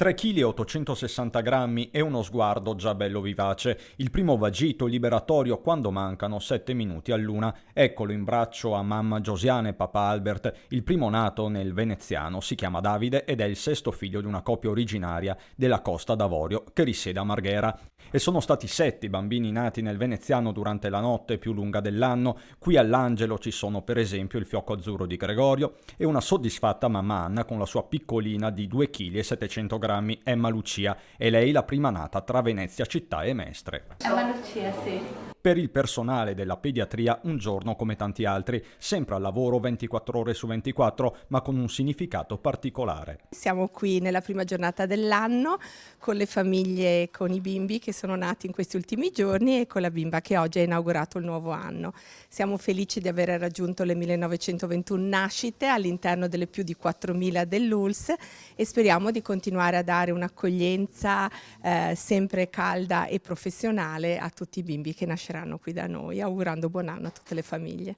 3 kg e 860 grammi e uno sguardo già bello vivace. Il primo vagito liberatorio quando mancano 7 minuti all'una. Eccolo in braccio a mamma Giosiana e papà Albert. Il primo nato nel veneziano si chiama Davide ed è il sesto figlio di una coppia originaria della Costa d'Avorio che risiede a Marghera. E sono stati 7 i bambini nati nel veneziano durante la notte più lunga dell'anno. Qui all'Angelo ci sono per esempio il fiocco azzurro di Gregorio e una soddisfatta mamma Anna con la sua piccolina di 2 kg e 700 grammi, Emma Lucia, e lei la prima nata tra Venezia città e Mestre. Emma Lucia, sì. Per il personale della pediatria un giorno come tanti altri, sempre al lavoro 24 ore su 24, ma con un significato particolare. Siamo qui nella prima giornata dell'anno con le famiglie, con i bimbi che sono nati in questi ultimi giorni e con la bimba che oggi ha inaugurato il nuovo anno. Siamo felici di aver raggiunto le 1921 nascite all'interno delle più di 4.000 dell'ULSS e speriamo di continuare a dare un'accoglienza sempre calda e professionale a tutti i bimbi che nasceranno qui da noi, augurando buon anno a tutte le famiglie.